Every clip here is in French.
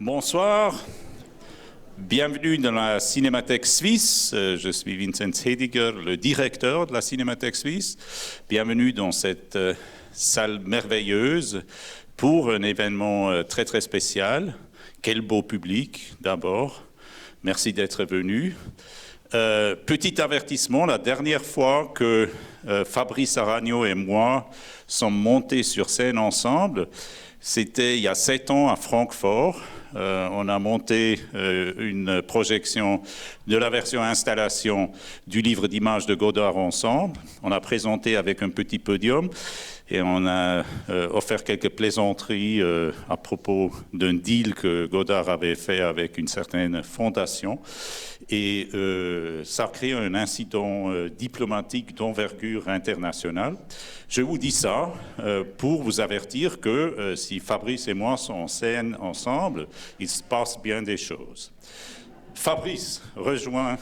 Bonsoir, bienvenue dans la Cinémathèque suisse. Je suis Vincent Hediger, le directeur de la Cinémathèque suisse. Bienvenue dans cette salle merveilleuse pour un événement très très spécial. Quel beau public d'abord. Merci d'être venu. Petit avertissement, la dernière fois que Fabrice Aragno et moi sommes montés sur scène ensemble, c'était il y a 7 ans à Francfort. On a monté une projection de la version installation du livre d'images de Godard ensemble. On a présenté avec un petit podium et on a offert quelques plaisanteries à propos d'un deal que Godard avait fait avec une certaine fondation. Et ça a créé un incident diplomatique d'envergure internationale. Je vous dis ça pour vous avertir que si Fabrice et moi sont en scène ensemble, il se passe bien des choses. Fabrice, rejoins-nous.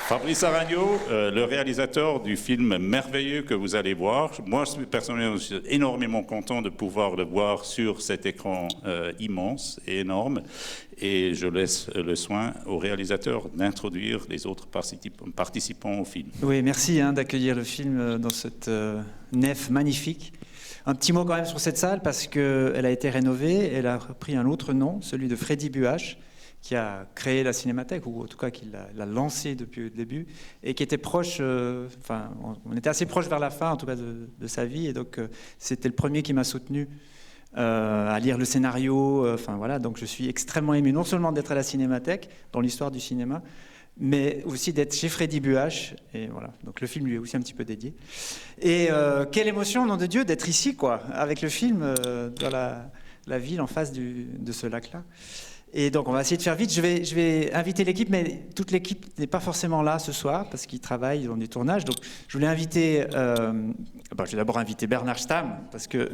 Fabrice Aragno, le réalisateur du film merveilleux que vous allez voir. Moi, personnellement, je suis énormément content de pouvoir le voir sur cet écran immense et énorme. Et je laisse le soin au réalisateur d'introduire les autres participants au film. Oui, merci d'accueillir le film dans cette nef magnifique. Un petit mot quand même sur cette salle, parce qu'elle a été rénovée. Elle a pris un autre nom, celui de Freddy Buach, qui a créé la Cinémathèque, ou en tout cas qui l'a lancée depuis le début, et qui était proche, on était assez proche vers la fin, en tout cas, de sa vie, et donc c'était le premier qui m'a soutenu à lire le scénario, donc je suis extrêmement ému, non seulement d'être à la Cinémathèque, dans l'histoire du cinéma, mais aussi d'être chez Freddy Buach, et voilà, donc le film lui est aussi un petit peu dédié. Et quelle émotion, nom de Dieu, d'être ici, quoi, avec le film dans la ville en face de ce lac-là. Et donc, on va essayer de faire vite. Je vais inviter l'équipe, mais toute l'équipe n'est pas forcément là ce soir, parce qu'ils travaillent dans des tournages. Donc, je voulais inviter... je vais d'abord inviter Bernard Stamm, parce que...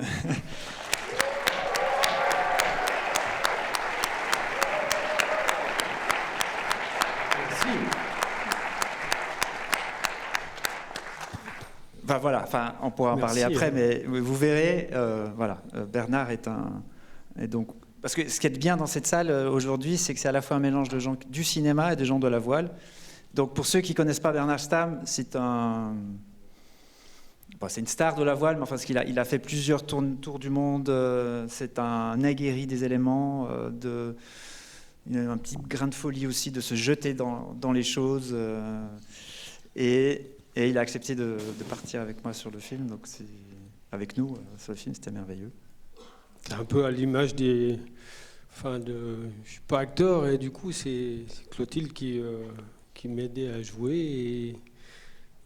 on pourra en parler après, mais vous verrez, Bernard est donc... Parce que ce qui est bien dans cette salle aujourd'hui, c'est que c'est à la fois un mélange de gens du cinéma et de gens de la voile. Donc pour ceux qui ne connaissent pas Bernard Stamm, c'est une star de la voile, mais parce qu'il a fait plusieurs tours du monde. C'est un aguerri des éléments, il a un petit grain de folie aussi de se jeter dans les choses. Et il a accepté de partir avec moi sur le film, donc avec nous sur le film, c'était merveilleux. C'est un peu à l'image je suis pas acteur et du coup c'est Clotilde qui m'aidait à jouer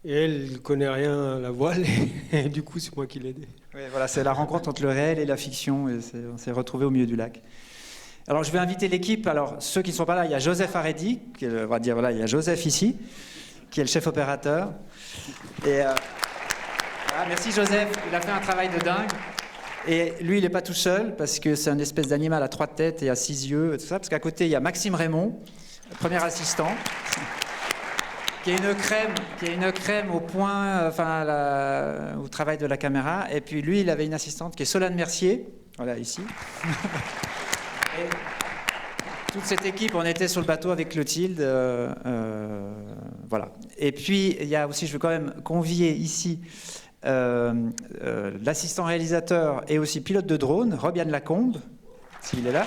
et elle connaît rien à la voile et du coup c'est moi qui l'aidais. Oui, voilà, c'est la rencontre entre le réel et la fiction et on s'est retrouvés au milieu du lac. Alors je vais inviter l'équipe. Alors ceux qui ne sont pas là, il y a Joseph Haredi, il y a Joseph ici, qui est le chef opérateur. Et merci Joseph, il a fait un travail de dingue. Et lui, il n'est pas tout seul, parce que c'est une espèce d'animal à 3 têtes et à 6 yeux, et tout ça, parce qu'à côté, il y a Maxime Raymond, premier assistant, qui a une crème au point, au travail de la caméra. Et puis lui, il avait une assistante qui est Solane Mercier, voilà, ici. Et toute cette équipe, on était sur le bateau avec Clotilde, voilà. Et puis, il y a aussi, je veux quand même convier ici... l'assistant réalisateur et aussi pilote de drone, Robiane Lacombe, s'il est là.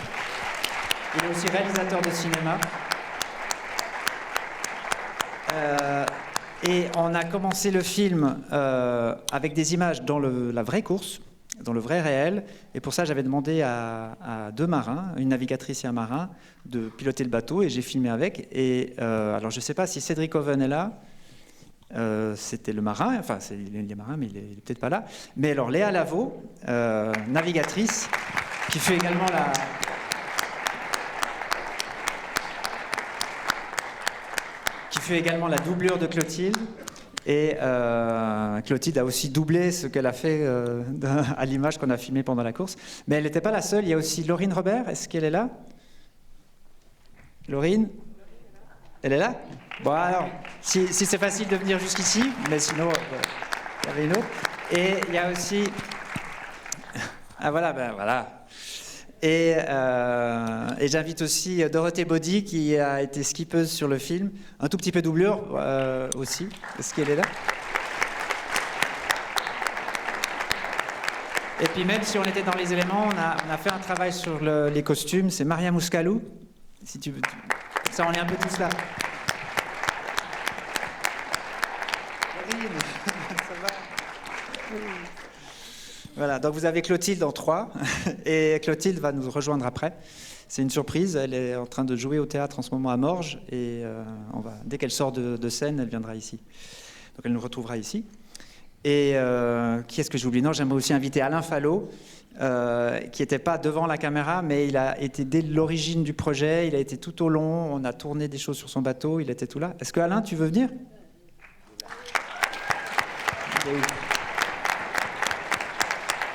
Il est aussi réalisateur de cinéma. Et on a commencé le film avec des images dans la vraie course, dans le vrai réel. Et pour ça, j'avais demandé à 2 marins, une navigatrice et un marin, de piloter le bateau. Et j'ai filmé avec. Et alors, je ne sais pas si Cédric Oven est là. C'était le marin, il est marin, mais il est peut-être pas là. Mais alors Léa Lavaux, navigatrice, qui fait également la doublure de Clotilde. Et Clotilde a aussi doublé ce qu'elle a fait à l'image qu'on a filmée pendant la course. Mais elle n'était pas la seule. Il y a aussi Laurine Robert. Est-ce qu'elle est là, Laurine? Elle est là? Bon, alors, si c'est facile de venir jusqu'ici, mais sinon, il y avait une autre. Et il y a aussi... Ah voilà, ben voilà. Et j'invite aussi Dorothée Body, qui a été skippeuse sur le film. Un tout petit peu doublure aussi. Est-ce qu'elle est là? Et puis même si on était dans les éléments, on a fait un travail sur les costumes. C'est Maria Mouscalou. Si tu veux... Ça, on est un peu tous là. Ça va? Voilà, donc vous avez Clotilde en 3, et Clotilde va nous rejoindre après. C'est une surprise, elle est en train de jouer au théâtre en ce moment à Morges, et dès qu'elle sort de scène, elle viendra ici. Donc elle nous retrouvera ici. Et qui est-ce que j'oublie? Non, j'aimerais aussi inviter Alain Fallot, qui n'était pas devant la caméra, mais il a été dès l'origine du projet, il a été tout au long, on a tourné des choses sur son bateau, il était tout là. Est-ce que Alain, tu veux venir? Oui.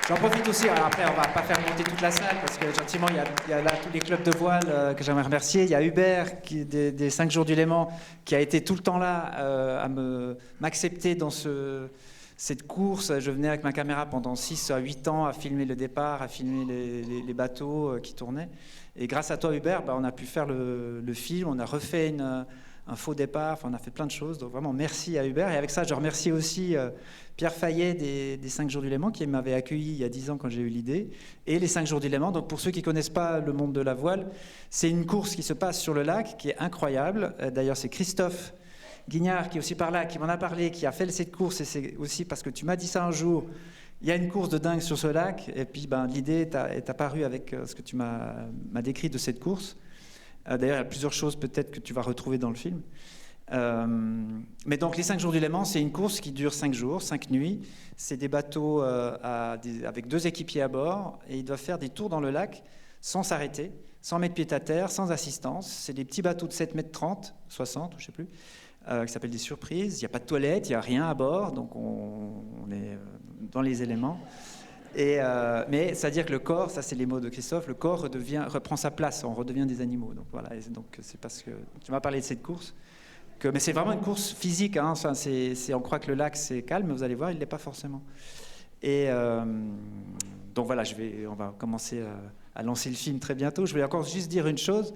J'en profite aussi, alors après on ne va pas faire monter toute la salle, parce que gentiment il y a là tous les clubs de voile que j'aimerais remercier. Il y a Hubert des 5 jours du Léman qui a été tout le temps là à m'accepter dans cette course. Je venais avec ma caméra pendant 6 à 8 ans à filmer le départ, à filmer les bateaux qui tournaient. Et grâce à toi Hubert, on a pu faire le film, on a refait un faux départ, on a fait plein de choses. Donc vraiment merci à Hubert. Et avec ça je remercie aussi Pierre Fayet des 5 jours du Léman qui m'avait accueilli il y a 10 ans quand j'ai eu l'idée. Et les 5 jours du Léman, donc pour ceux qui ne connaissent pas le monde de la voile, c'est une course qui se passe sur le lac qui est incroyable. D'ailleurs c'est Christophe Guignard qui est aussi par là, qui m'en a parlé, qui a fait cette course, et c'est aussi parce que tu m'as dit ça un jour. Il y a une course de dingue sur ce lac, et puis l'idée est apparue avec ce que tu m'as décrit de cette course. D'ailleurs, il y a plusieurs choses peut-être que tu vas retrouver dans le film. Mais donc les 5 jours du Léman, c'est une course qui dure 5 jours, 5 nuits. C'est des bateaux avec 2 équipiers à bord, et ils doivent faire des tours dans le lac sans s'arrêter, sans mettre pied à terre, sans assistance. C'est des petits bateaux de 7 mètres 30, 60, je ne sais plus, qui s'appellent des surprises. Il n'y a pas de toilette, il n'y a rien à bord, donc on est dans les éléments. Mais c'est-à-dire que le corps, ça c'est les mots de Christophe, le corps reprend sa place, on redevient des animaux. Donc voilà, donc c'est parce que tu m'as parlé de cette course, mais c'est vraiment une course physique. Hein, on croit que le lac c'est calme, mais vous allez voir, il ne l'est pas forcément. Et donc voilà, on va commencer à lancer le film très bientôt. Je voulais encore juste dire une chose.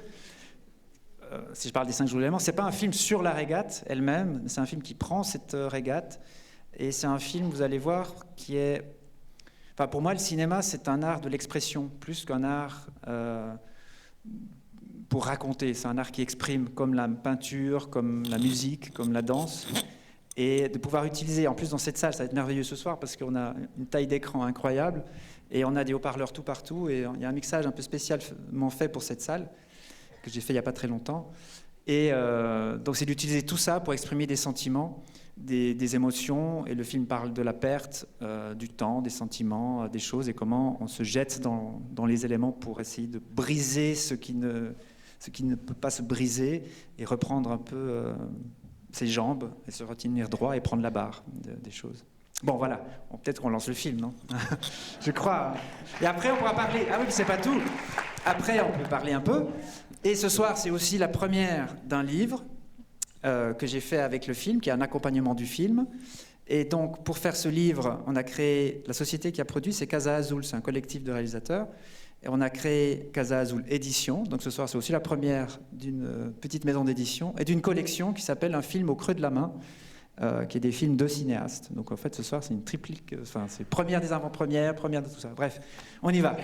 Si je parle des 5 jours de Léman, c'est pas un film sur la régate elle-même, c'est un film qui prend cette régate, et c'est un film, vous allez voir, qui est... Enfin, pour moi, le cinéma, c'est un art de l'expression, plus qu'un art pour raconter. C'est un art qui exprime, comme la peinture, comme la musique, comme la danse. Et de pouvoir utiliser, en plus dans cette salle, ça va être merveilleux ce soir, parce qu'on a une taille d'écran incroyable, et on a des haut-parleurs tout partout, et il y a un mixage un peu spécialement fait pour cette salle, que j'ai fait il n'y a pas très longtemps. Et donc c'est d'utiliser tout ça pour exprimer des sentiments, des émotions, et le film parle de la perte du temps, des sentiments, des choses, et comment on se jette dans les éléments pour essayer de briser ce qui ne peut pas se briser, et reprendre un peu ses jambes, et se retenir droit, et prendre la barre des choses. Bon, voilà, peut-être qu'on lance le film, non? Je crois. Et après, on pourra parler. Ah oui, mais c'est pas tout. Après, on peut parler un peu. Et ce soir, c'est aussi la première d'un livre que j'ai fait avec le film, qui est un accompagnement du film. Et donc, pour faire ce livre, on a créé... La société qui a produit, c'est Casa Azul, c'est un collectif de réalisateurs. Et on a créé Casa Azul Édition. Donc ce soir, c'est aussi la première d'une petite maison d'édition et d'une collection qui s'appelle Un film au creux de la main, qui est des films de cinéastes. Donc en fait, ce soir, c'est une triplique... Enfin, c'est première des avant-premières, première de tout ça. Bref, on y va.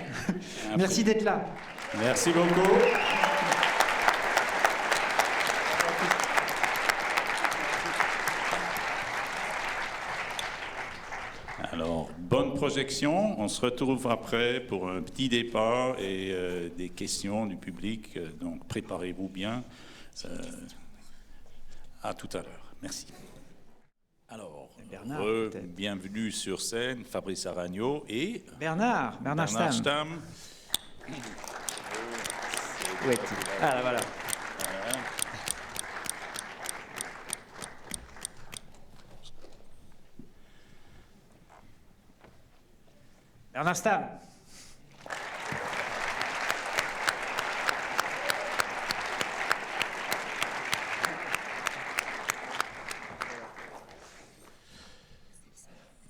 Merci d'être là. Merci beaucoup. Alors, bonne projection. On se retrouve après pour un petit départ et des questions du public. Donc, préparez-vous bien. À tout à l'heure. Merci. Alors, bienvenue sur scène, Fabrice Aragno et... Bernard Stamm. Oui. Ah, là, voilà. Bernard Stamm.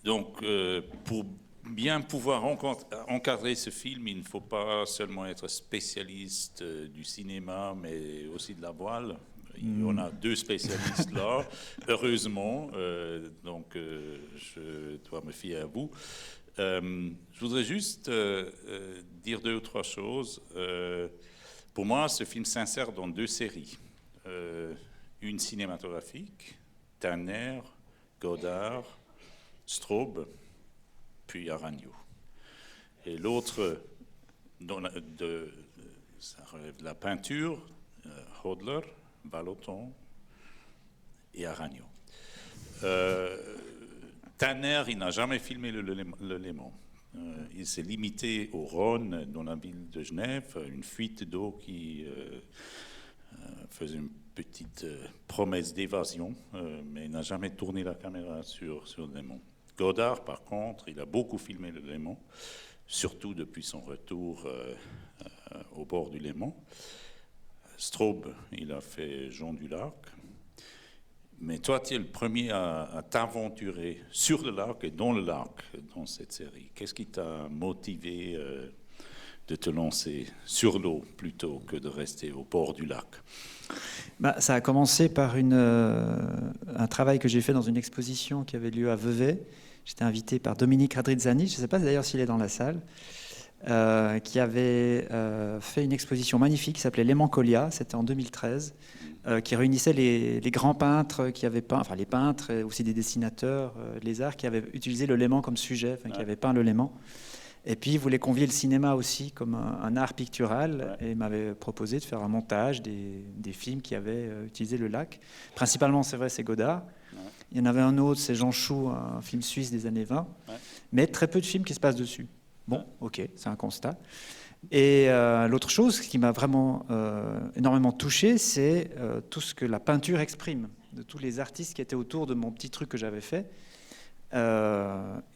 Donc, pour bien pouvoir encadrer ce film, il ne faut pas seulement être spécialiste du cinéma, mais aussi de la voile. On a 2 spécialistes là, heureusement, donc je dois me fier à vous. Je voudrais juste dire 2 ou 3 choses. Pour moi, ce film s'insère dans 2 séries. Une cinématographique, Tanner, Godard, Straub, puis Aragno. Et l'autre, ça relève de la peinture, Hodler, Vallotton et Aragno. Tanner, il n'a jamais filmé le Léman. Il s'est limité au Rhône, dans la ville de Genève, une fuite d'eau qui faisait une petite promesse d'évasion, mais il n'a jamais tourné la caméra sur le Léman. Godard, par contre, il a beaucoup filmé le Léman, surtout depuis son retour au bord du Léman. Straub, il a fait Jean du Lac. Mais toi, tu es le premier à t'aventurer sur le lac et dans le lac dans cette série. Qu'est-ce qui t'a motivé de te lancer sur l'eau plutôt que de rester au bord du lac? Ça a commencé par un travail que j'ai fait dans une exposition qui avait lieu à Vevey. J'étais invité par Dominique Radrizzani, je ne sais pas d'ailleurs s'il est dans la salle, qui avait fait une exposition magnifique qui s'appelait Lémancolia, c'était en 2013, qui réunissait les grands peintres qui avaient peint, enfin les peintres, et aussi des dessinateurs, les arts, qui avaient utilisé le Léman comme sujet, qui avaient peint le Léman. Et puis, il voulait convier le cinéma aussi comme un art pictural, et il m'avait proposé de faire un montage des films qui avaient utilisé le lac. Principalement, c'est vrai, c'est Godard. Il y en avait un autre, c'est Jean Chou, un film suisse des années 20, mais très peu de films qui se passent dessus. Bon, ok, c'est un constat. Et l'autre chose qui m'a vraiment énormément touché, c'est tout ce que la peinture exprime, de tous les artistes qui étaient autour de mon petit truc que j'avais fait,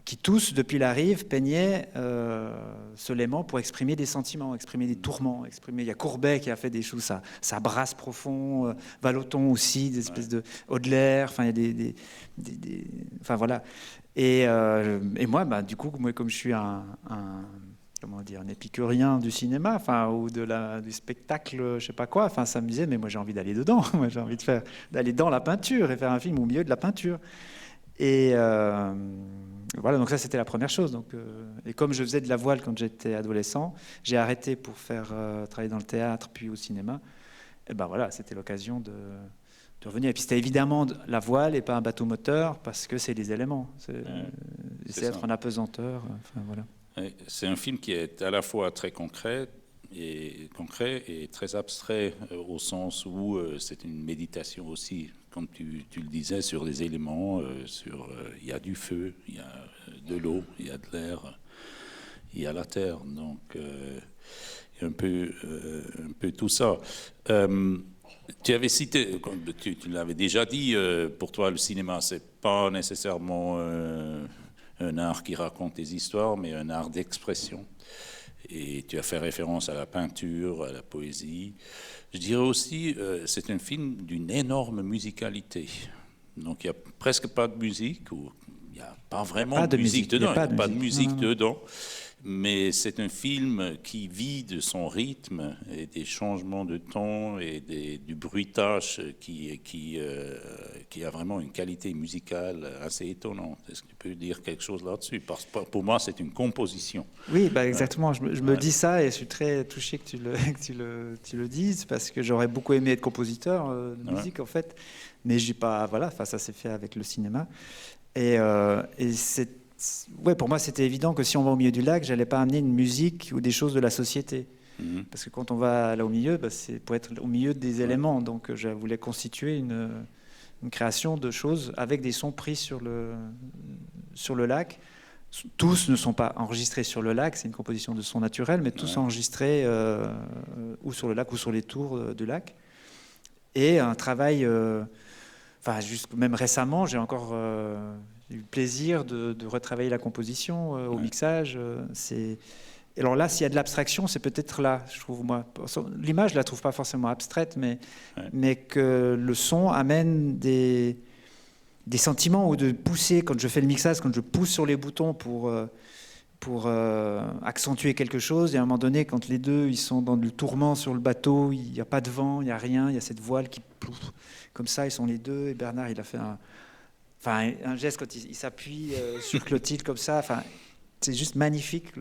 qui tous, depuis la rive, peignaient ce Léman pour exprimer des sentiments, exprimer des tourments, il y a Courbet qui a fait des choses, ça brasse profond, Vallotton aussi, des espèces de Hodler, enfin il y a enfin voilà. Et moi, du coup, comme je suis comment dire, un épicurien du cinéma, enfin, ou du spectacle, je sais pas quoi, enfin, ça me disait, mais moi j'ai envie d'aller dedans, moi j'ai envie d'aller dans la peinture et faire un film au milieu de la peinture. Et voilà, donc ça c'était la première chose. Donc, et comme je faisais de la voile quand j'étais adolescent, j'ai arrêté pour travailler dans le théâtre puis au cinéma. Et ben voilà, c'était l'occasion de revenir. Et puis c'était évidemment la voile et pas un bateau moteur parce que c'est les éléments. C'est être en apesanteur. Enfin voilà. C'est un film qui est à la fois très concret et très abstrait au sens où c'est une méditation aussi, comme tu le disais, sur les éléments, il y a du feu, il y a de l'eau, il y a de l'air, il y a la terre, donc il y a un peu tout ça. Tu avais cité, tu l'avais déjà dit, pour toi le cinéma c'est pas nécessairement un art qui raconte des histoires, mais un art d'expression. Et tu as fait référence à la peinture, à la poésie. Je dirais aussi, c'est un film d'une énorme musicalité. Donc il n'y a presque pas de musique, ou il n'y a pas vraiment de musique dedans. Il n'y a pas de musique dedans. Mais c'est un film qui vit de son rythme et des changements de ton et du bruitage qui a vraiment une qualité musicale assez étonnante. Est-ce que tu peux dire quelque chose là-dessus? Parce que pour moi, c'est une composition. Oui, exactement. Je me dis ça et je suis très touché que tu le dises parce que j'aurais beaucoup aimé être compositeur de musique en fait, mais j'ai pas. Voilà, ça s'est fait avec le cinéma et c'est. Ouais, pour moi, c'était évident que si on va au milieu du lac, j'allais pas amener une musique ou des choses de la société. Parce que quand on va là au milieu, c'est pour être au milieu des éléments. Donc, je voulais constituer une création de choses avec des sons pris sur le lac. Tous ne sont pas enregistrés sur le lac, c'est une composition de sons naturels, mais tous enregistrés ou sur le lac ou sur les tours du lac. Et un travail, même récemment, j'ai encore eu le plaisir de retravailler la composition au mixage. Alors là, s'il y a de l'abstraction, c'est peut-être là, je trouve, moi. L'image, je la trouve pas forcément abstraite, mais que le son amène des sentiments ou de pousser, quand je fais le mixage, quand je pousse sur les boutons pour accentuer quelque chose. Et à un moment donné, quand les deux ils sont dans le tourment sur le bateau, il n'y a pas de vent, il n'y a rien, il y a cette voile qui plouf, comme ça, ils sont les deux. Et Bernard, il a fait un geste quand il s'appuie sur Clotilde comme ça. Enfin, c'est juste magnifique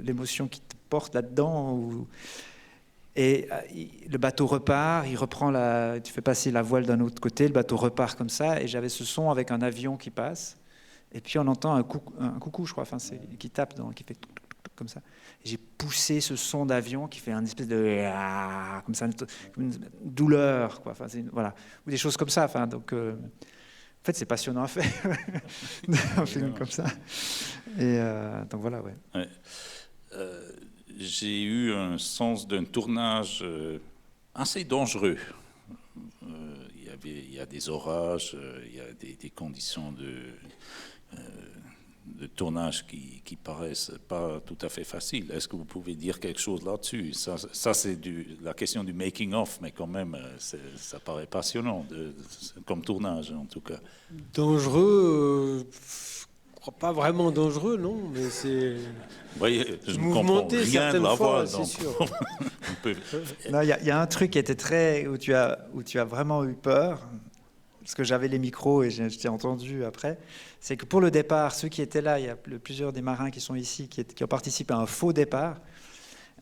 l'émotion qui te porte là-dedans. Et le bateau repart, il reprend tu fais passer la voile d'un autre côté, le bateau repart comme ça. Et j'avais ce son avec un avion qui passe. Et puis on entend un coucou, je crois, qui tape, qui fait comme ça. Et j'ai poussé ce son d'avion qui fait une espèce de comme ça, une douleur, quoi. Enfin, voilà, ou des choses comme ça. Enfin, donc, en fait, c'est passionnant à faire un film comme ça. Et donc voilà, ouais. J'ai eu un sens d'un tournage assez dangereux. Il y a des orages, il y a des conditions de tournage qui paraissent pas tout à fait faciles. Est-ce que vous pouvez dire quelque chose là-dessus? Ça c'est la question du making of, mais quand même, ça paraît passionnant comme tournage en tout cas. Dangereux, je crois pas vraiment dangereux, non, mais c'est. Vous voyez, je ne comprends rien de la voile, donc sûr. Il y a un truc qui était où tu as vraiment eu peur. Parce que j'avais les micros et je t'ai entendu après, c'est que pour le départ, ceux qui étaient là, il y a plusieurs des marins qui sont ici, qui ont participé à un faux départ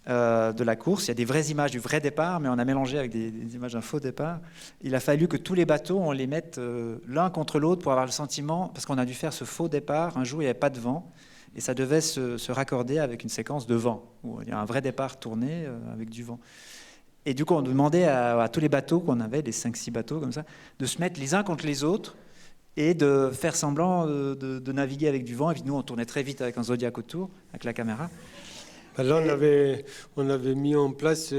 de la course. Il y a des vraies images du vrai départ, mais on a mélangé avec des images d'un faux départ. Il a fallu que tous les bateaux, on les mette l'un contre l'autre pour avoir le sentiment, parce qu'on a dû faire ce faux départ, un jour il n'y avait pas de vent, et ça devait se raccorder avec une séquence de vent, où il y a un vrai départ tourné avec du vent. Et du coup, on demandait à tous les bateaux qu'on avait, les 5-6 bateaux comme ça, de se mettre les uns contre les autres et de faire semblant de naviguer avec du vent. Et puis nous, on tournait très vite avec un Zodiac autour, avec la caméra. Là, on avait mis en place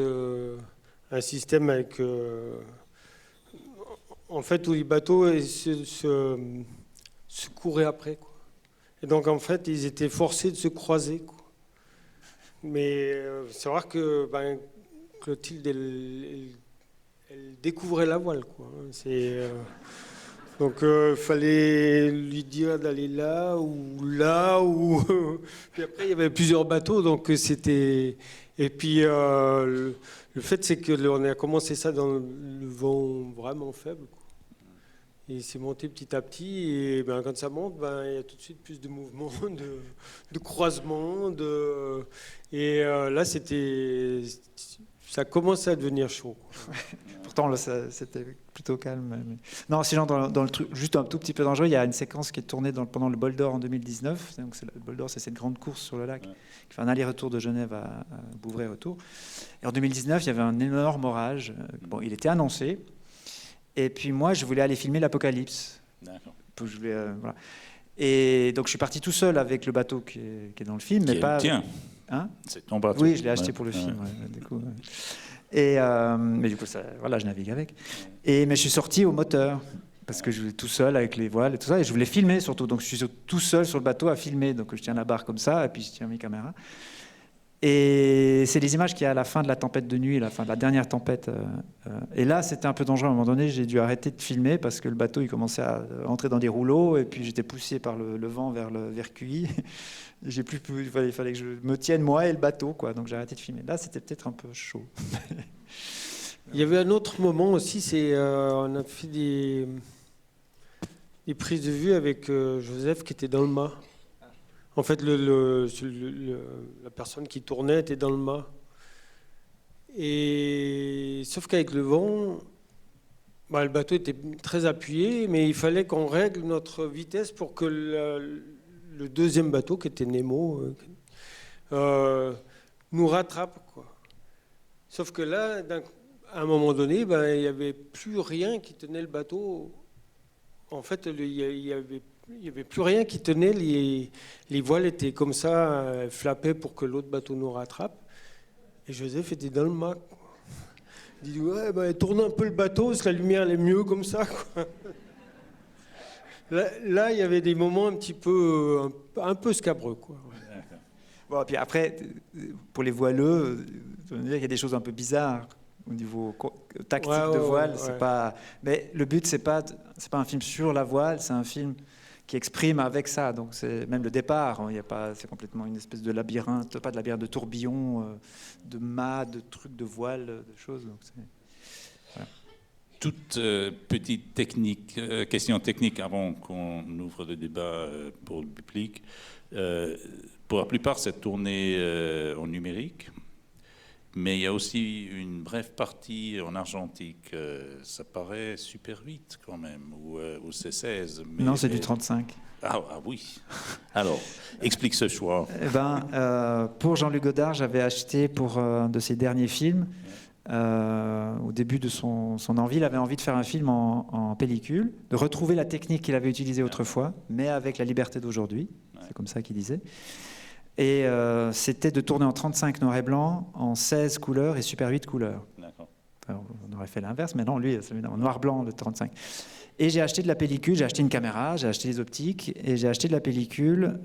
un système avec, en fait, où les bateaux se couraient après, quoi. Et donc, en fait, ils étaient forcés de se croiser, quoi. Mais c'est vrai que Clotilde, elle découvrait la voile, quoi. Donc, il fallait lui dire d'aller là, ou puis après, il y avait plusieurs bateaux, donc c'était. Et puis, le fait, c'est qu'on a commencé ça dans le vent vraiment faible, quoi. Et c'est monté petit à petit, et quand ça monte, il y a tout de suite plus de mouvements, de croisements, et là, ça commence à devenir chaud. Pourtant, c'était plutôt calme. Mais... Non, sinon, dans le truc, juste un tout petit peu dangereux, il y a une séquence qui est tournée pendant le Bol d'Or en 2019. Donc, le Bol d'Or, c'est cette grande course sur le lac qui fait un aller-retour de Genève à Bouvray-retour. Et en 2019, il y avait un énorme orage. Bon, il était annoncé. Et puis moi, je voulais aller filmer l'Apocalypse. D'accord. Voilà. Et donc, je suis parti tout seul avec le bateau qui est dans le film. Mais pas. Tiens, c'est ton bateau. Oui, je l'ai acheté pour le film. Ouais, du coup, mais du coup, je navigue avec. Mais je suis sorti au moteur parce que je voulais tout seul avec les voiles et tout ça. Et je voulais filmer surtout. Donc, je suis tout seul sur le bateau à filmer. Donc, je tiens la barre comme ça et puis je tiens mes caméras. Et c'est les images qu'il y a à la fin de la tempête de nuit, la fin de la dernière tempête. Et là, c'était un peu dangereux. À un moment donné, j'ai dû arrêter de filmer parce que le bateau il commençait à entrer dans des rouleaux et puis j'étais poussé par le vent vers QI. Il fallait que je me tienne moi et le bateau, quoi. Donc j'ai arrêté de filmer. Là, c'était peut-être un peu chaud. Il y avait un autre moment aussi, on a fait des prises de vue avec Joseph qui était dans le mât. En fait, la personne qui tournait était dans le mât. Et sauf qu'avec le vent, le bateau était très appuyé, mais il fallait qu'on règle notre vitesse pour que le deuxième bateau, qui était Nemo, nous rattrape, quoi. Sauf que là, à un moment donné, il n'y avait plus rien qui tenait le bateau. En fait, il n'y avait plus rien qui tenait, les voiles étaient comme ça, flappaient pour que l'autre bateau nous rattrape. Et Joseph était dans le mât. Il dit tourne un peu le bateau, la lumière elle est mieux comme ça, quoi. Là, il y avait des moments un peu scabreux, quoi. Bon, puis après, pour les voileux, il y a des choses un peu bizarres au niveau tactique Ouais, de ouais, voile. ouais. C'est pas. Mais le but, c'est pas un film sur la voile, c'est un film qui exprime avec ça. Donc c'est même le départ. Il y a pas, c'est complètement une espèce de labyrinthe, pas de labyrinthe, de tourbillon, de mâts, de trucs de voile, de choses. Donc voilà. Toute petite question technique avant qu'on ouvre le débat pour le public. Pour la plupart, c'est tourné en numérique, mais il y a aussi une brève partie en argentique. Ça paraît Super 8 quand même, ou c'est 16. Non, c'est du 35. Ah oui. Alors, explique ce choix. Eh ben, pour Jean-Luc Godard, j'avais acheté pour un de ses derniers films. Au début de son envie, il avait envie de faire un film en pellicule, de retrouver la technique qu'il avait utilisée autrefois, mais avec la liberté d'aujourd'hui. C'est comme ça qu'il disait. Et c'était de tourner en 35 noir et blanc, en 16 couleurs et Super 8 couleurs. D'accord. Enfin, on aurait fait l'inverse, mais non, lui, c'est en noir-blanc, le 35. Et j'ai acheté de la pellicule, j'ai acheté une caméra, j'ai acheté des optiques, et j'ai acheté de la pellicule,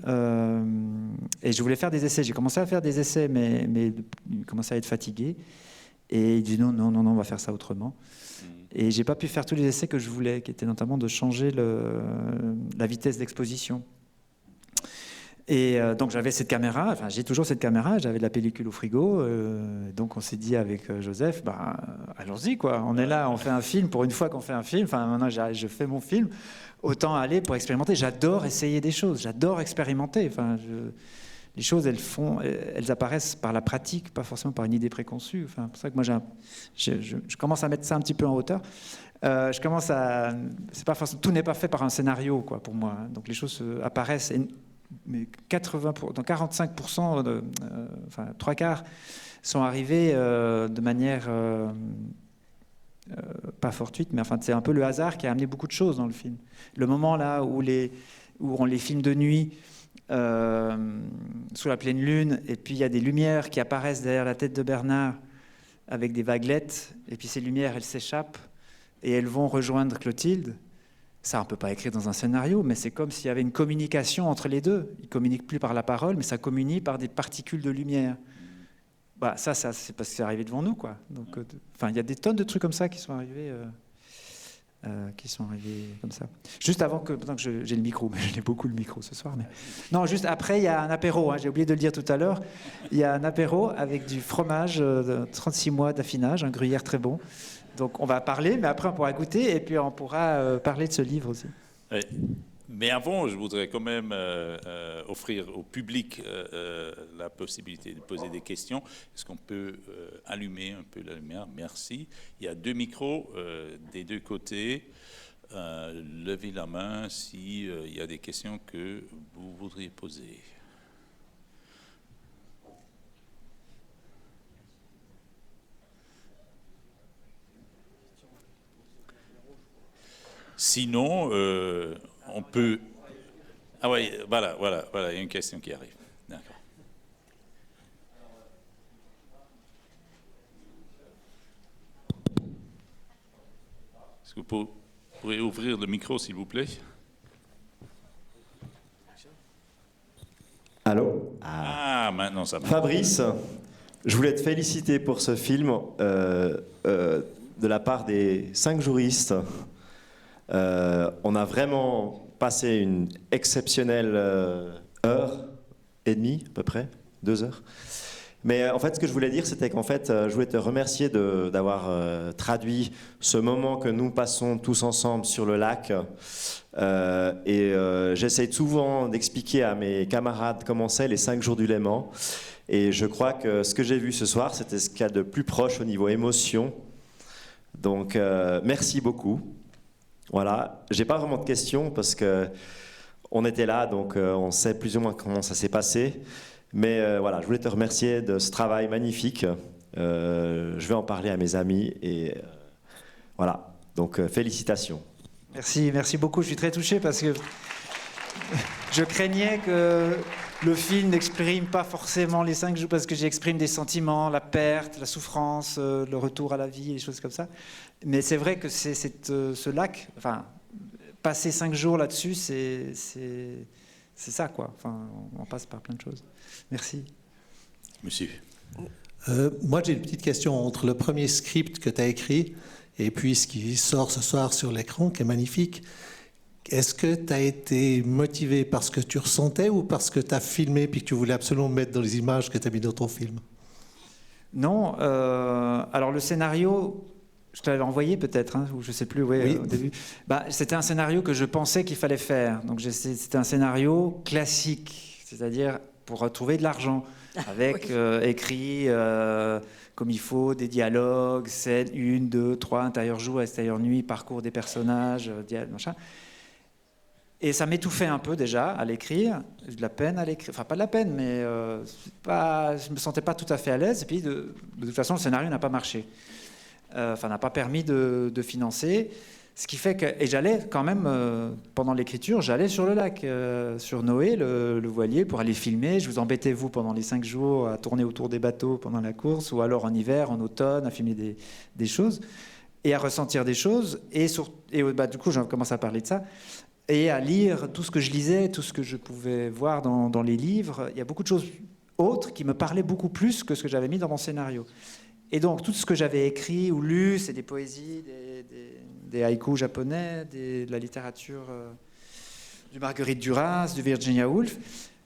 et je voulais faire des essais. J'ai commencé à faire des essais, mais il commençait à être fatigué. Et il dit non, on va faire ça autrement. Et j'ai pas pu faire tous les essais que je voulais, qui étaient notamment de changer la vitesse d'exposition. Et donc j'avais cette caméra, enfin j'ai toujours cette caméra, j'avais de la pellicule au frigo, donc on s'est dit avec Joseph, allons-y quoi, on est là, on fait un film, pour une fois qu'on fait un film, enfin maintenant je fais mon film, autant aller pour expérimenter. J'adore essayer des choses, j'adore expérimenter, enfin les choses elles apparaissent par la pratique, pas forcément par une idée préconçue. Enfin, c'est pour ça que moi je commence à mettre ça un petit peu en hauteur. C'est pas forcément, tout n'est pas fait par un scénario quoi pour moi, hein. Donc les choses apparaissent. Mais 45%, enfin 3/4, sont arrivés de manière pas fortuite, mais enfin c'est un peu le hasard qui a amené beaucoup de choses dans le film. Le moment là où on les filme de nuit sous la pleine lune, et puis il y a des lumières qui apparaissent derrière la tête de Bernard avec des vaguelettes, et puis ces lumières elles s'échappent et elles vont rejoindre Clotilde. Ça, on ne peut pas écrire dans un scénario, mais c'est comme s'il y avait une communication entre les deux. Ils ne communiquent plus par la parole, mais ça communique par des particules de lumière. Ça c'est parce que c'est arrivé devant nous, quoi. Donc, il y a des tonnes de trucs comme ça qui sont arrivés comme ça. Juste avant que j'ai le micro, mais je l'ai beaucoup le micro ce soir. Mais... Non, juste après, il y a un apéro. Hein, j'ai oublié de le dire tout à l'heure. Il y a un apéro avec du fromage de 36 mois d'affinage, un gruyère très bon. Donc on va parler, mais après on pourra goûter et puis on pourra parler de ce livre aussi. Oui. Mais avant, je voudrais quand même offrir au public la possibilité de poser des questions. Est-ce qu'on peut allumer un peu la lumière? Merci. Il y a 2 micros des 2 côtés. Levez la main s'il y a des questions que vous voudriez poser. Sinon, on peut... Ah oui, voilà, il y a une question qui arrive. D'accord. Est-ce que vous pourrez ouvrir le micro, s'il vous plaît? Allô? Ah, maintenant ça marche. Fabrice, je voulais te féliciter pour ce film de la part des 5 juristes. On a vraiment passé une exceptionnelle heure et demie, à peu près, 2 heures. Mais en fait, ce que je voulais dire, c'était qu'en fait, je voulais te remercier d'avoir traduit ce moment que nous passons tous ensemble sur le lac. J'essaie souvent d'expliquer à mes camarades comment c'est les 5 jours du Léman. Et je crois que ce que j'ai vu ce soir, c'était ce qu'il y a de plus proche au niveau émotion. Donc, merci beaucoup. Voilà, j'ai pas vraiment de questions parce que on était là, donc on sait plus ou moins comment ça s'est passé. Mais voilà, je voulais te remercier de ce travail magnifique. Je vais en parler à mes amis et voilà. Donc félicitations. Merci beaucoup. Je suis très touché parce que je craignais que le film n'exprime pas forcément les 5 jours, parce que j'exprime des sentiments, la perte, la souffrance, le retour à la vie, des choses comme ça. Mais c'est vrai que c'est ce lac, enfin, passer 5 jours là-dessus, c'est ça, quoi. Enfin, on passe par plein de choses. Merci. Monsieur. Moi, j'ai une petite question entre le premier script que tu as écrit et puis ce qui sort ce soir sur l'écran, qui est magnifique. Est-ce que tu as été motivé par ce que tu ressentais ou parce que tu as filmé puis que tu voulais absolument mettre dans les images que tu as mis dans ton film? Non, alors le scénario, je te l'avais envoyé peut-être, hein, ou je ne sais plus, oui. Au début. C'était un scénario que je pensais qu'il fallait faire. Donc c'était un scénario classique, c'est-à-dire pour retrouver de l'argent, avec écrit comme il faut, des dialogues, scènes 1, 2, 3, intérieur jour, extérieur nuit, parcours des personnages, machin. Et ça m'étouffait un peu déjà à l'écrire, j'ai de la peine à l'écrire, enfin pas de la peine, mais je me sentais pas tout à fait à l'aise. Et puis de toute façon, le scénario n'a pas marché, n'a pas permis de financer. Ce qui fait que, et j'allais quand même, pendant l'écriture, j'allais sur le lac, sur Noé, le voilier, pour aller filmer. Je vous embêtais, vous, pendant les 5 jours, à tourner autour des bateaux pendant la course, ou alors en hiver, en automne, à filmer des choses, et à ressentir des choses. Et du coup, j'ai commencé à parler de ça. Et à lire tout ce que je lisais, tout ce que je pouvais voir dans les livres. Il y a beaucoup de choses autres qui me parlaient beaucoup plus que ce que j'avais mis dans mon scénario. Et donc, tout ce que j'avais écrit ou lu, c'est des poésies, des haïkus japonais, de la littérature du Marguerite Duras, du Virginia Woolf.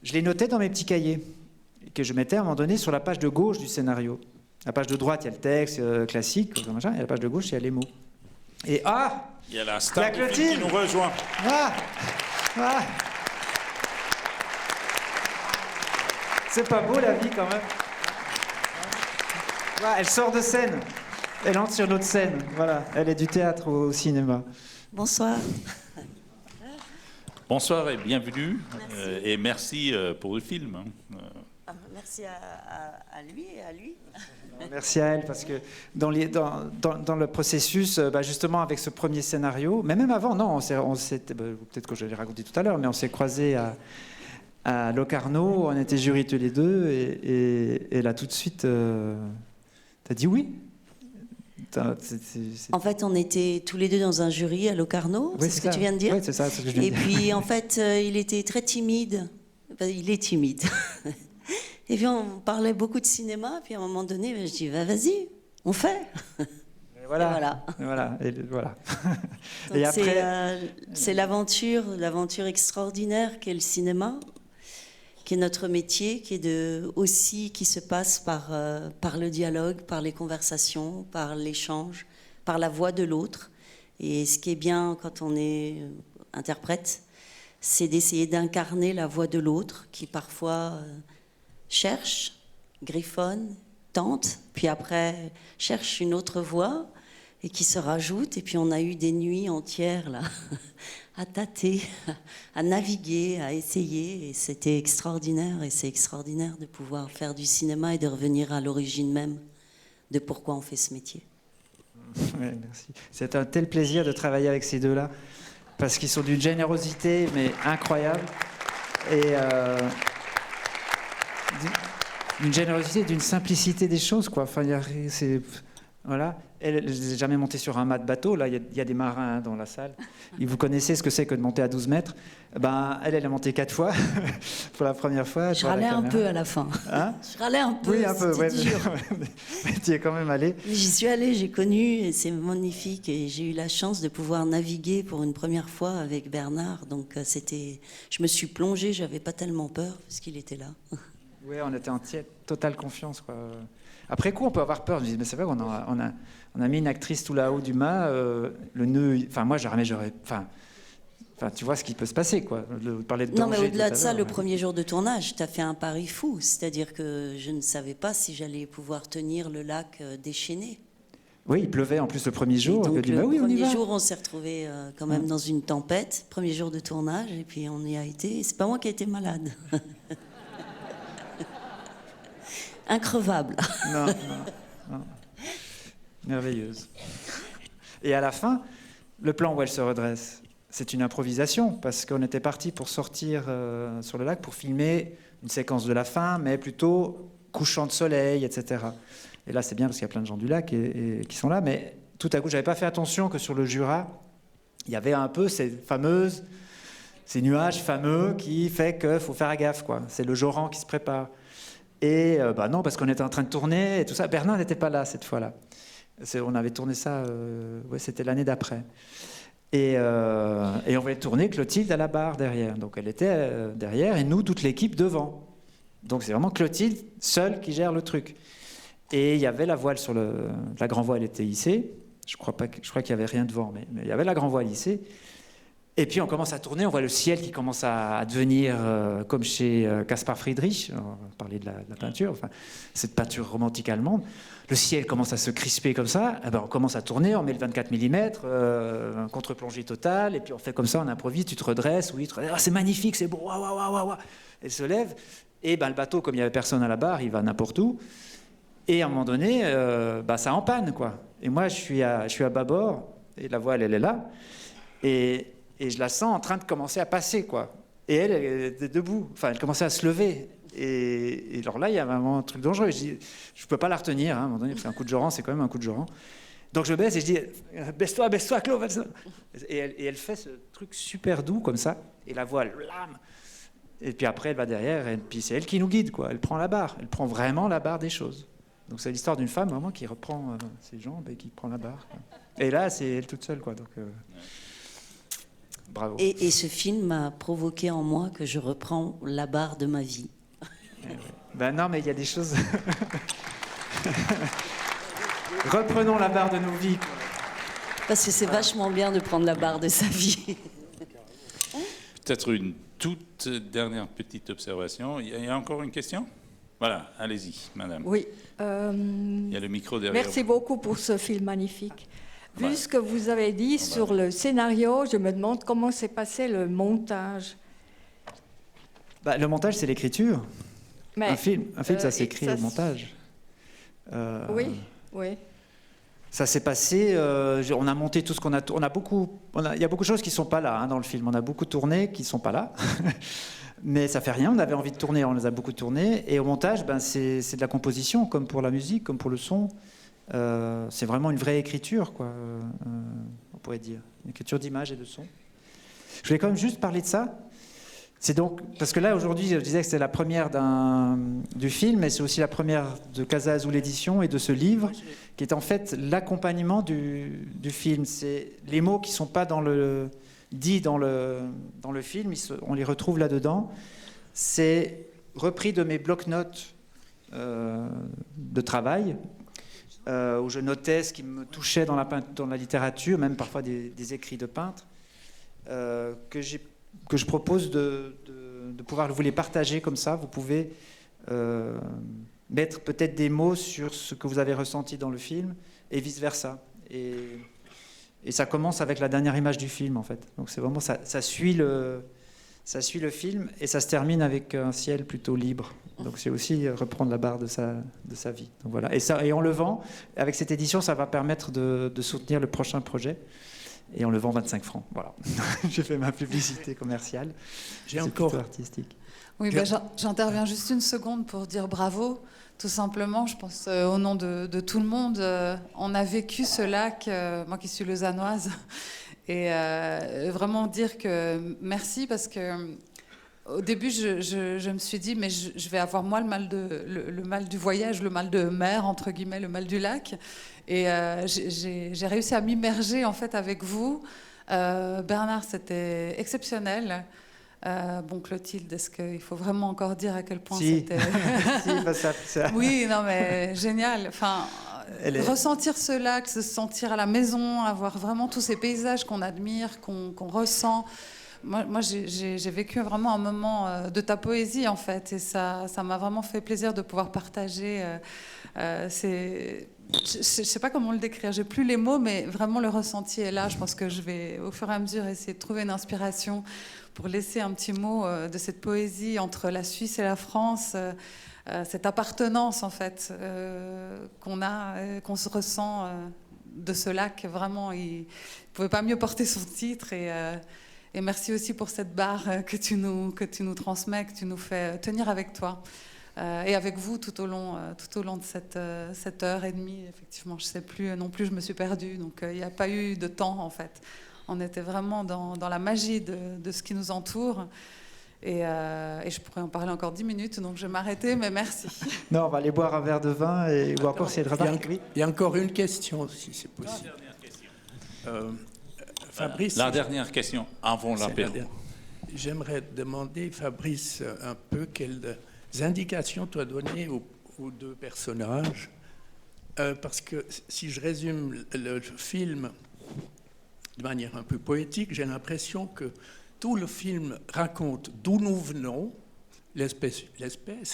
Je les notais dans mes petits cahiers, que je mettais à un moment donné sur la page de gauche du scénario. La page de droite, il y a le texte classique, et la page de gauche, il y a les mots. Et il y a la star qui nous rejoint. C'est pas beau la vie quand même. Elle sort de scène. Elle entre sur notre scène. Voilà. Elle est du théâtre au cinéma. Bonsoir. Bonsoir et bienvenue. Et merci pour le film. Merci à lui et à lui. Merci à elle, parce que dans le processus, justement avec ce premier scénario, mais même avant, non, peut-être que je l'ai raconté tout à l'heure, mais on s'est croisés à Locarno, on était jury tous les deux, et là tout de suite, t'as dit oui. En fait, on était tous les deux dans un jury à Locarno, oui, c'est ce que tu viens de dire. Oui, c'est ça, c'est ce que je viens de dire. Et puis, en fait, il était très timide. Il est timide. Et puis, on parlait beaucoup de cinéma. Puis, à un moment donné, je dis, vas-y, on fait. Et voilà. Donc, et après, c'est l'aventure extraordinaire qu'est le cinéma, qui est notre métier, qui se passe par le dialogue, par les conversations, par l'échange, par la voix de l'autre. Et ce qui est bien quand on est interprète, c'est d'essayer d'incarner la voix de l'autre, qui parfois cherche, griffonne, tente, puis après cherche une autre voix et qui se rajoute. Et puis on a eu des nuits entières là, à tâter, à naviguer, à essayer. Et c'était extraordinaire. Et c'est extraordinaire de pouvoir faire du cinéma et de revenir à l'origine même de pourquoi on fait ce métier. Ouais, merci. C'est un tel plaisir de travailler avec ces deux-là, parce qu'ils sont d'une générosité mais incroyable, et d'une générosité, d'une simplicité des choses, quoi. Enfin, voilà. Elle, je n'ai jamais monté sur un mât de bateau. Là, il y a des marins dans la salle. Et vous connaissez ce que c'est que de monter à 12 mètres. Elle a monté 4 fois pour la première fois. Je râlais un peu à la fin. Hein? Je râlais un peu. Oui, un peu. C'était dur. Mais tu y es quand même allé. J'y suis allée, j'ai connu, et c'est magnifique. Et j'ai eu la chance de pouvoir naviguer pour une première fois avec Bernard. Donc je me suis plongée, j'avais pas tellement peur parce qu'il était là. Oui, on était en totale confiance, quoi. Après coup, on peut avoir peur. Je me dis, mais c'est vrai qu'on a mis une actrice tout là-haut du mât, le nœud. Enfin, moi, j'aurais. Enfin, tu vois ce qui peut se passer, quoi. Parler de danger. Non, mais au-delà de ça, le premier jour de tournage, tu as fait un pari fou. C'est-à-dire que je ne savais pas si j'allais pouvoir tenir le lac déchaîné. Oui, il pleuvait en plus le premier jour. Donc, le oui, premier jour, on s'est retrouvés quand même dans une tempête. Premier jour de tournage, et puis on y a été. C'est pas moi qui ai été malade. Increvable. Non. Merveilleuse. Et à la fin, le plan où elle se redresse, c'est une improvisation, parce qu'on était parti pour sortir sur le lac pour filmer une séquence de la fin, mais plutôt couchant de soleil, etc. Et là, c'est bien parce qu'il y a plein de gens du lac qui sont là, mais tout à coup, j'avais pas fait attention que sur le Jura, il y avait un peu ces nuages fameux qui fait qu'il faut faire gaffe, quoi. C'est le Joran qui se prépare. Et non, parce qu'on était en train de tourner et tout ça. Bernard n'était pas là cette fois-là. On avait tourné ça, c'était l'année d'après. Et on voulait tourner Clotilde à la barre derrière. Donc elle était derrière et nous, toute l'équipe devant. Donc c'est vraiment Clotilde seule qui gère le truc. Et il y avait la voile la grand voile était hissée. Je crois qu'il n'y avait rien devant, mais il y avait la grand voile hissée. Et puis on commence à tourner, on voit le ciel qui commence à devenir comme chez Caspar Friedrich. On va parler de la peinture, enfin, cette peinture romantique allemande. Le ciel commence à se crisper comme ça. Eh ben, on commence à tourner, on met le 24 mm, un contre-plongée total, et puis on fait comme ça, on improvise, tu te redresses, oui, c'est magnifique, c'est beau, waouh, waouh, waouh, waouh. Elle se lève, et le bateau, comme il n'y avait personne à la barre, il va n'importe où. Et à un moment donné, ça en panne, quoi. Et moi, je suis à bâbord, et la voile, elle est là, et je la sens en train de commencer à passer, quoi. Et elle était debout, enfin, elle commençait à se lever. Et alors là, il y a vraiment un truc dangereux. Je dis, je ne peux pas la retenir, hein, à un moment donné, parce qu'un coup de Joran, c'est quand même un coup de Joran. Donc je baisse et je dis, baisse-toi, Claude. Et elle fait ce truc super doux, comme ça, et la voile, blam. Et puis après, elle va derrière, et puis c'est elle qui nous guide, quoi. Elle prend la barre, elle prend vraiment la barre des choses. Donc c'est l'histoire d'une femme, vraiment, qui reprend ses jambes et qui prend la barre, quoi. Et là, c'est elle toute seule, quoi. Donc... bravo. Et ce film a provoqué en moi que je reprends la barre de ma vie. Non, mais il y a des choses... Reprenons la barre de nos vies. Parce que c'est vachement bien de prendre la barre de sa vie. Peut-être une toute dernière petite observation. Il y a encore une question ? Voilà, allez-y, madame. Oui. Il y a le micro derrière. Merci beaucoup pour ce film magnifique. Vu Ouais. ce que vous avez dit sur le scénario, je me demande comment s'est passé le montage. Le montage, c'est l'écriture. Mais, Un film, ça s'écrit ça au montage. Oui. Ça s'est passé, on a monté tout ce qu'on a... Il y a beaucoup de choses qui ne sont pas là, hein, dans le film. On a beaucoup tourné qui ne sont pas là. Mais ça fait rien, on avait envie de tourner, on les a beaucoup tournés. Et au montage, c'est de la composition, comme pour la musique, comme pour le son. C'est vraiment une vraie écriture, quoi, on pourrait dire. Une écriture d'image et de son. Je voulais quand même juste parler de ça. C'est donc, parce que là, aujourd'hui, je disais que c'était la première du film, mais c'est aussi la première de Casa Azul Édition et de ce livre, qui est en fait l'accompagnement du film. C'est les mots qui ne sont pas dits dans le film, on les retrouve là-dedans. C'est repris de mes blocs-notes de travail, où je notais ce qui me touchait dans la littérature, même parfois des écrits de peintres, que je propose de pouvoir vous les partager comme ça. Vous pouvez mettre peut-être des mots sur ce que vous avez ressenti dans le film et vice-versa. Et ça commence avec la dernière image du film, en fait. Donc c'est vraiment ça suit le film et ça se termine avec un ciel plutôt libre. Donc c'est aussi reprendre la barre de sa vie. Donc voilà. Et on le vend. Avec cette édition, ça va permettre de soutenir le prochain projet. Et on le vend 25 francs. Voilà. J'ai fait ma publicité commerciale. C'est plutôt artistique. Oui, j'interviens juste une seconde pour dire bravo. Tout simplement, je pense au nom de tout le monde. On a vécu ce lac, moi qui suis lausannoise, et vraiment dire que merci, parce que au début, je me suis dit, mais je vais avoir moi le mal du voyage, le mal de mer, entre guillemets, le mal du lac. Et j'ai réussi à m'immerger en fait avec vous. Bernard, c'était exceptionnel. Clotilde, est-ce qu'il faut vraiment encore dire à quel point c'était... ça. Oui, non mais génial. Enfin, ressentir ce lac, se sentir à la maison, avoir vraiment tous ces paysages qu'on admire, qu'on ressent. Moi j'ai vécu vraiment un moment de ta poésie, en fait, et ça m'a vraiment fait plaisir de pouvoir partager. Je ne sais pas comment le décrire, j'ai plus les mots, mais vraiment le ressenti est là. Je pense que je vais au fur et à mesure essayer de trouver une inspiration pour laisser un petit mot de cette poésie entre la Suisse et la France, cette appartenance en fait qu'on se ressent de ce lac. Vraiment, il ne pouvait pas mieux porter son titre. Et merci aussi pour cette barre que tu nous transmets, que tu nous fais tenir avec toi. Et avec vous tout au long de cette heure et demie. Effectivement, je ne sais plus non plus, je me suis perdue. Donc il n'y a pas eu de temps en fait. On était vraiment dans la magie de ce qui nous entoure. Et je pourrais en parler encore 10 minutes, donc je vais m'arrêter, mais merci. Non, on va aller boire un verre de vin ou encore c'est de remarque. Oui. Il y a encore une question, si c'est possible. Fabrice, la dernière question avant l'apéro. J'aimerais te demander, Fabrice, un peu quelles indications tu as données aux deux personnages. Parce que si je résume le film de manière un peu poétique, j'ai l'impression que tout le film raconte d'où nous venons, l'espèce,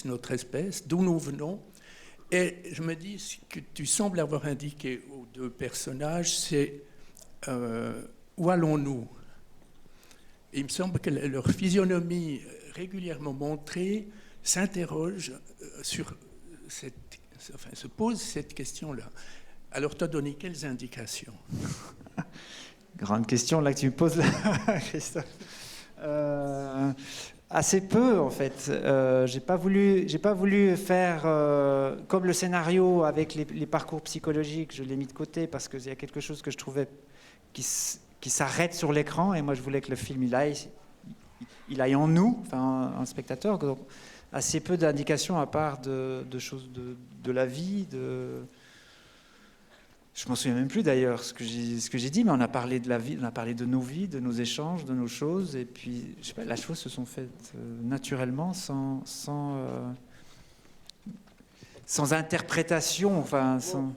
notre espèce, d'où nous venons. Et je me dis, ce que tu sembles avoir indiqué aux deux personnages, c'est où allons-nous? Il me semble que leur physionomie régulièrement montrée s'interroge sur se pose cette question-là. Alors, tu as donné quelles indications? Grande question là que tu me poses là, Christophe. Assez peu en fait. J'ai pas voulu faire comme le scénario avec les parcours psychologiques. Je l'ai mis de côté parce qu'il y a quelque chose que je trouvais qui s'arrête sur l'écran et moi je voulais que le film il aille en nous, enfin un spectateur. Donc, assez peu d'indications à part de choses de la vie, je m'en souviens même plus d'ailleurs ce que j'ai dit, mais on a parlé de la vie, on a parlé de nos vies, de nos échanges, de nos choses, et puis je sais pas, les choses se sont faites naturellement, sans interprétation, enfin sans.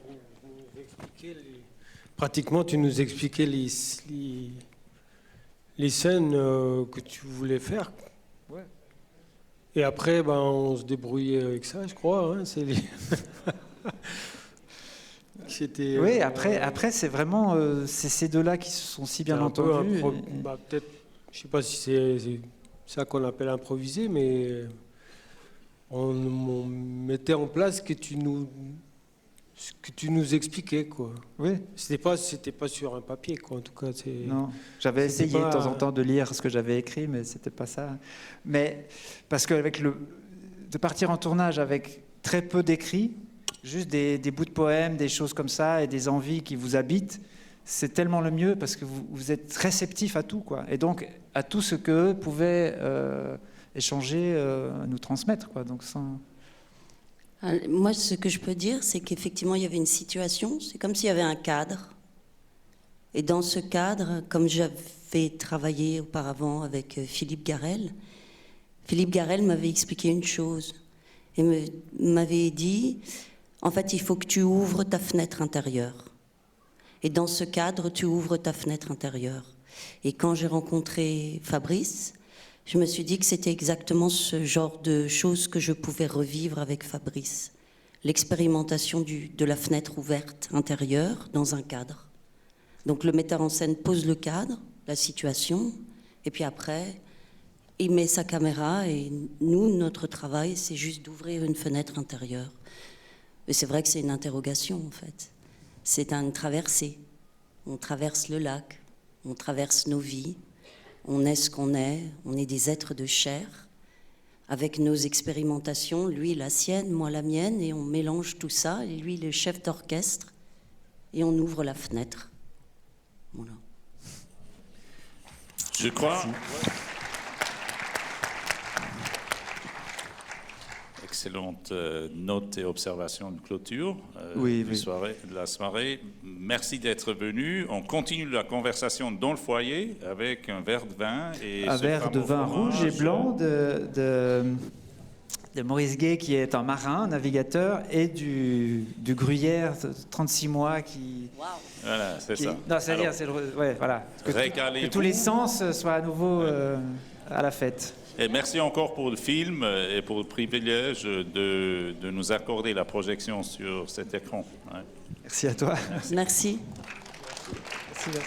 Pratiquement, tu nous expliquais les scènes que tu voulais faire. Ouais. Et après, on se débrouillait avec ça, je crois. Hein, oui, après c'est vraiment ces deux-là qui se sont si bien entendus. Peut-être, je ne sais pas si c'est ça qu'on appelle improviser, mais on mettait en place ce que tu nous expliquais, quoi. Oui. C'était pas sur un papier, quoi. En tout cas, non. J'avais essayé de temps en temps de lire ce que j'avais écrit, mais c'était pas ça. Mais parce que de partir en tournage avec très peu d'écrits, juste des bouts de poèmes, des choses comme ça, et des envies qui vous habitent, c'est tellement le mieux parce que vous êtes réceptif à tout, quoi. Et donc à tout ce qu'eux pouvaient échanger, nous transmettre, quoi. Donc sans. Moi, ce que je peux dire, c'est qu'effectivement, il y avait une situation, c'est comme s'il y avait un cadre. Et dans ce cadre, comme j'avais travaillé auparavant avec Philippe Garrel m'avait expliqué une chose. Et m'avait dit, en fait, il faut que tu ouvres ta fenêtre intérieure. Et dans ce cadre, tu ouvres ta fenêtre intérieure. Et quand j'ai rencontré Fabrice, je me suis dit que c'était exactement ce genre de choses que je pouvais revivre avec Fabrice. L'expérimentation de la fenêtre ouverte intérieure dans un cadre. Donc le metteur en scène pose le cadre, la situation, et puis après, il met sa caméra et nous, notre travail, c'est juste d'ouvrir une fenêtre intérieure. Et c'est vrai que c'est une interrogation, en fait. C'est une traversée. On traverse le lac, on traverse nos vies. On est ce qu'on est, on est des êtres de chair, avec nos expérimentations, lui la sienne, moi la mienne, et on mélange tout ça, et lui le chef d'orchestre, et on ouvre la fenêtre. Voilà. Je crois. Excellente note et observation de clôture de la soirée. Merci d'être venu. On continue la conversation dans le foyer avec un verre de vin. Un verre de vin rouge et blanc de Maurice Gay, qui est un marin, navigateur, et du Gruyère, 36 mois, qui... Wow. Voilà, c'est ça. Non, c'est-à-dire, voilà. Que tous les sens soient à nouveau à la fête. Et merci encore pour le film et pour le privilège de nous accorder la projection sur cet écran. Ouais. Merci à toi. Merci. Merci.